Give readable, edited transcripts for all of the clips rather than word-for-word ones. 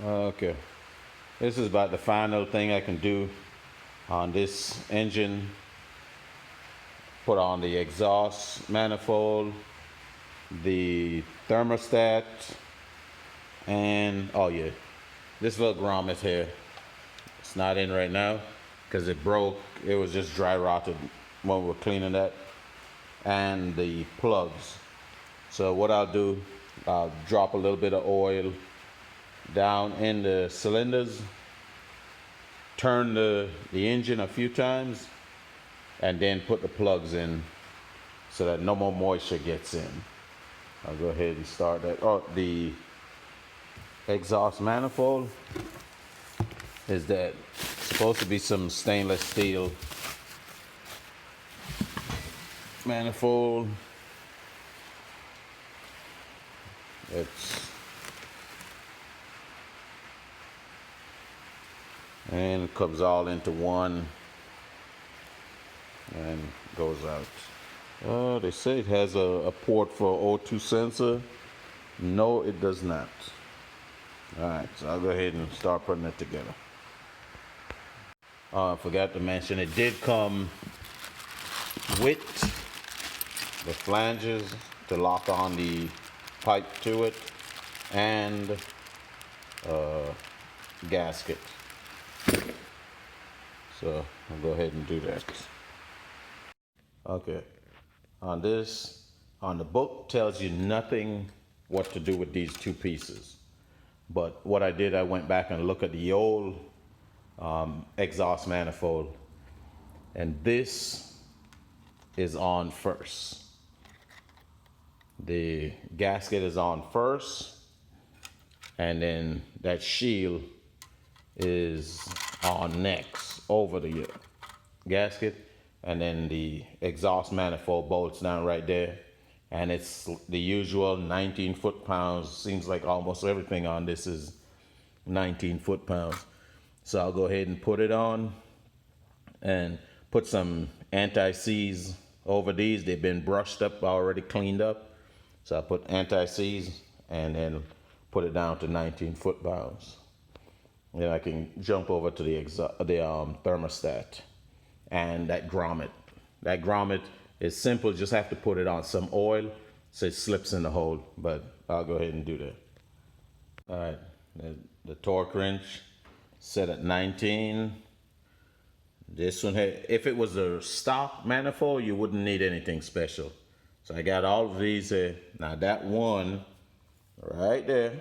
Okay, this is about the final thing I can do on this engine. Put on the exhaust manifold, the thermostat, and oh yeah, this little grommet here. It's not in right now because it broke. It was just dry rotted when we were cleaning that, and the plugs. So what I'll do, I'll drop a little bit of oil down in the cylinders, turn the engine a few times, and then put the plugs in so that no more moisture gets in. I'll go ahead and start that. Oh, the exhaust manifold is that supposed to be some stainless steel manifold. It comes all into one and goes out. They say it has a port for O2 sensor. No, it does not. All right, so I'll go ahead and start putting it together. I forgot to mention it did come with the flanges to lock on the pipe to it and gasket. So I'll go ahead and do that. Okay, on the book tells you nothing what to do with these two pieces. But what I did, I went back and looked at the old exhaust manifold, and this is on first. The gasket is on first, and then that shield is on next over the gasket, and then the exhaust manifold bolts down right there. And it's the usual 19 foot-pounds. Seems like almost everything on this is 19 foot-pounds. So I'll go ahead and put it on and put some anti-seize over these. They've been brushed up, already cleaned up. So I put anti-seize and then put it down to 19 foot-pounds. Then I can jump over to the thermostat and that grommet. That grommet is simple. Just have to put it on some oil so it slips in the hole. But I'll go ahead and do that. All right, the torque wrench set at 19. This one here, if it was a stock manifold, you wouldn't need anything special. So I got all of these here. Now that one right there,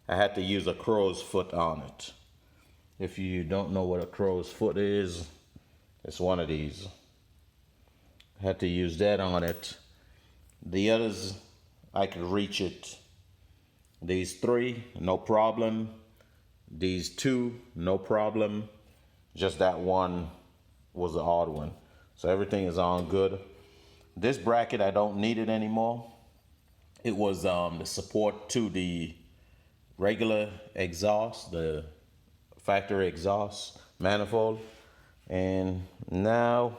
I had to use a crow's foot on it. If you don't know what a crow's foot is, it's one of these. I had to use that on it. The others, I could reach it. These three, no problem. These two, no problem. Just that one was the odd one. So everything is on good. This bracket, I don't need it anymore. It was the support to the regular exhaust, the factory exhaust manifold. And now,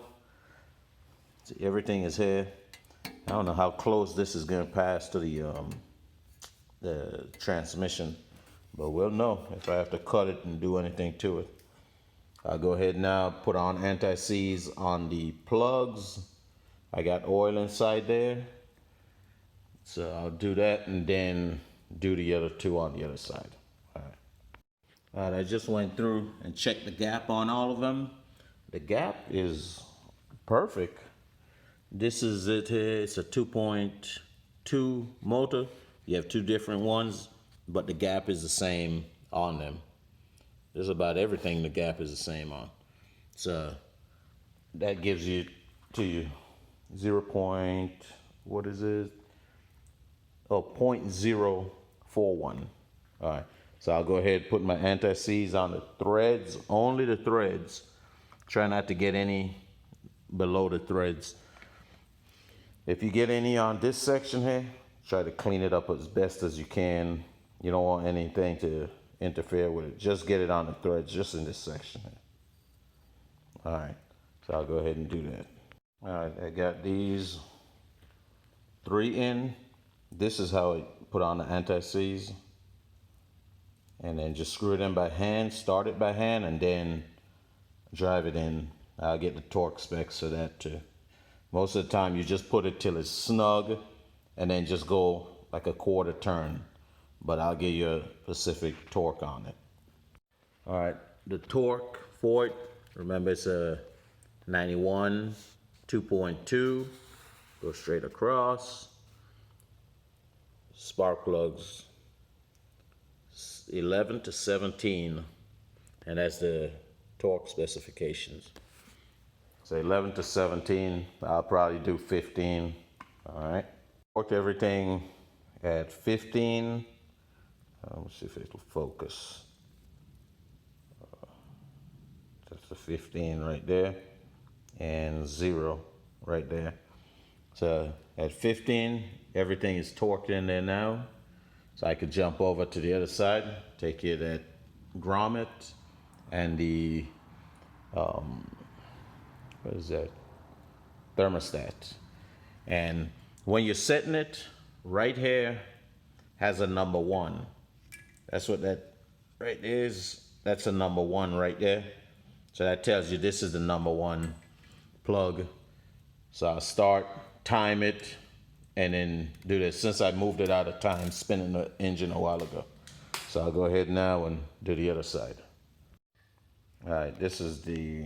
see, everything is here. I don't know how close this is going to pass to the transmission, but we'll know if I have to cut it and do anything to it. I'll go ahead now, put on anti-seize on the plugs. I got oil inside there. So I'll do that and then do the other two on the other side. All right, I just went through and checked the gap on all of them. The gap is perfect. This is it here. It's a 2.2 motor. You have two different ones, but the gap is the same on them. There's about everything the gap is the same on. So that gives you to you 0. What is it? Oh, 0.041. All right. So I'll go ahead and put my anti-seize on the threads, only the threads. Try not to get any below the threads. If you get any on this section here, try to clean it up as best as you can. You don't want anything to interfere with it. Just get it on the threads, just in this section here. All right, so I'll go ahead and do that. All right, I got these 3 in. This is how I put on the anti-seize. and then just screw it in by hand, start it by hand, and then drive it in. I'll get the torque specs for that too. Most of the time you just put it till it's snug and then just go like a quarter turn, but I'll give you a specific torque on it. All right, the torque for it, remember it's a 91 2.2, go straight across. Spark plugs 11 to 17, and that's the torque specifications. So 11 to 17, I'll probably do 15. All right, torque everything at 15. Let's see if it'll focus. That's the 15 right there, and 0 right there. So at 15, everything is torqued in there now. So I could jump over to the other side, take you that grommet and the, what is that? Thermostat. And when you're setting it, right here has a number 1. That's what that right is. That's a number 1 right there. So that tells you this is the number 1 plug. So I'll start, time it, and then do this. Since I moved it out of time spinning the engine a while ago. So I'll go ahead now and do the other side. All right, this is the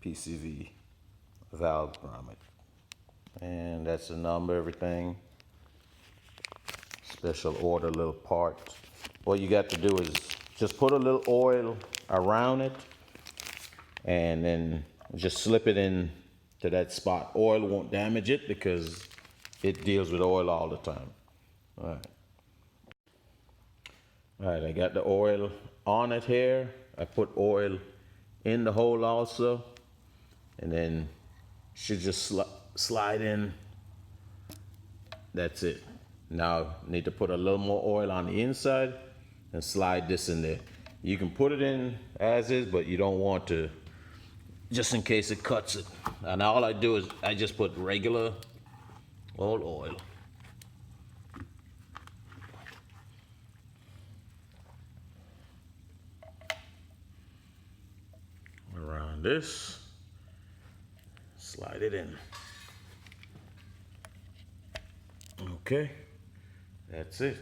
PCV valve grommet. And that's the number, everything. Special order little part. What you got to do is just put a little oil around it and then just slip it in to that spot. Oil won't damage it because it deals with oil all the time. All right. All right, I got the oil on it here. I put oil in the hole also. And then should just slide in. That's it. Now need to put a little more oil on the inside and slide this in there. You can put it in as is, but you don't want to, just in case it cuts it. And all I do is I just put regular old oil. Around this, slide it in. Okay, that's it.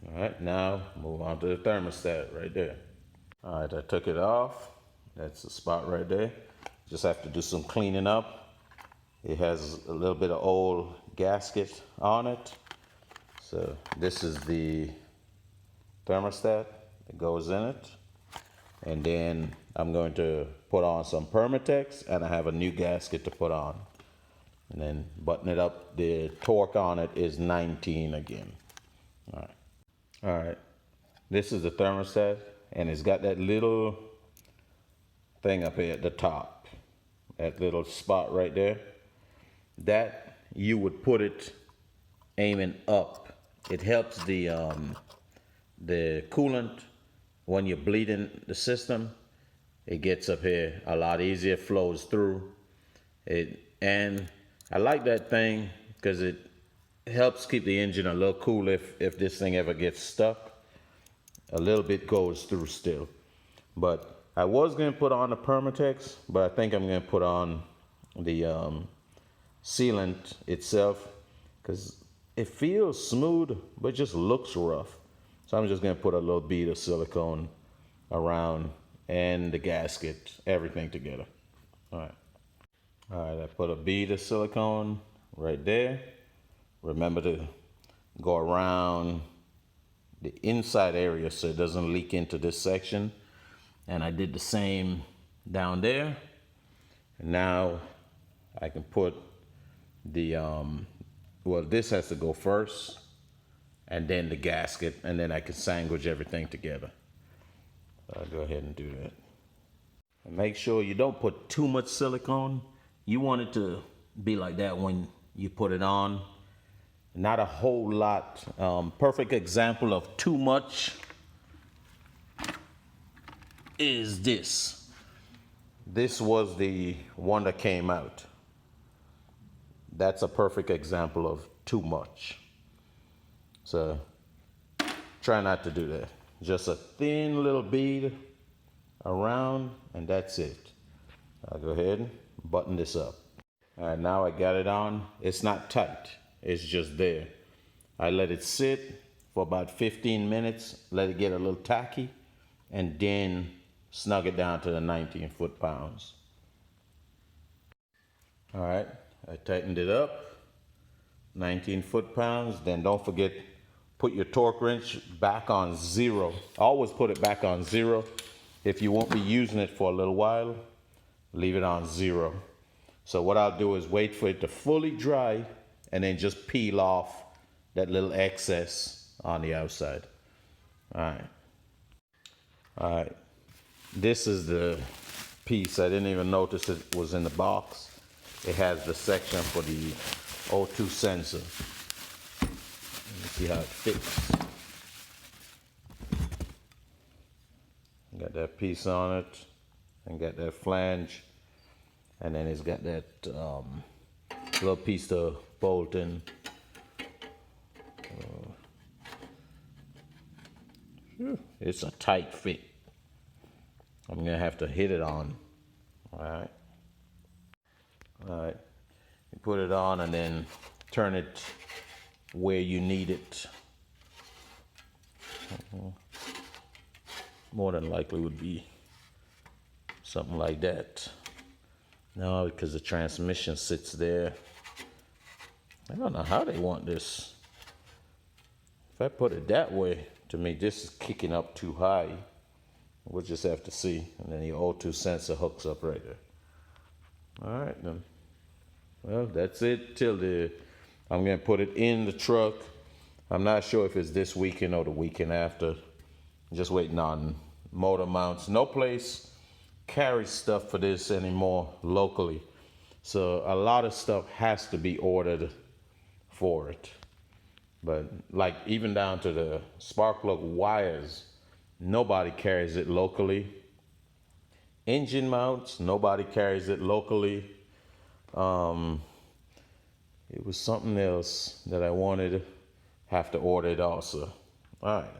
All right, now move on to the thermostat right there. All right, I took it off. That's the spot right there. Just have to do some cleaning up. It has a little bit of old gasket on it. So this is the thermostat that goes in it. And then I'm going to put on some Permatex, and I have a new gasket to put on. And then button it up. The torque on it is 19 again. All right. All right. This is the thermostat, and it's got that little thing up here at the top. That little spot right there. That you would put it aiming up. It helps the coolant when you're bleeding the system. It gets up here a lot easier, flows through it. And I like that thing because it helps keep the engine a little cool if this thing ever gets stuck. A little bit goes through still. But I was going to put on the Permatex, but I think I'm going to put on the sealant itself because it feels smooth, but it just looks rough. So I'm just going to put a little bead of silicone around and the gasket, everything together. All right. All right, I put a bead of silicone right there. Remember to go around the inside area so it doesn't leak into this section. And I did the same down there. And now I can put the, well, this has to go first, and then the gasket, and then I can sandwich everything together. I'll go ahead and do that. And make sure you don't put too much silicone. You want it to be like that when you put it on. Not a whole lot. Perfect example of too much is this. This was the one that came out. That's a perfect example of too much. So try not to do that. Just a thin little bead around, and that's it. I'll go ahead and button this up. All right, now I got it on. It's not tight, it's just there. I let it sit for about 15 minutes, let it get a little tacky, and then snug it down to the 19 foot-pounds. All right, I tightened it up, 19 foot-pounds. Then don't forget, put your torque wrench back on 0. Always put it back on 0. If you won't be using it for a little while, leave it on 0. So what I'll do is wait for it to fully dry and then just peel off that little excess on the outside. All right. All right. This is the piece. I didn't even notice it was in the box. It has the section for the O2 sensor. Let me see how it fits. Got that piece on it, and got that flange, and then it's got that little piece to bolt in. It's a tight fit. I'm gonna have to hit it on. All right. All right. You put it on and then turn it where you need it. More than likely would be something like that. No, because the transmission sits there. I don't know how they want this. If I put it that way, to me, this is kicking up too high. We'll just have to see. And then your O2 sensor hooks up right there. All right, then. Well, that's it till I'm gonna put it in the truck. I'm not sure if it's this weekend or the weekend after. Just waiting on motor mounts. No place carries stuff for this anymore locally. So a lot of stuff has to be ordered for it. But like even down to the spark plug wires, nobody carries it locally. Engine mounts, nobody carries it locally. It was something else that I wanted, have to order it also. All right.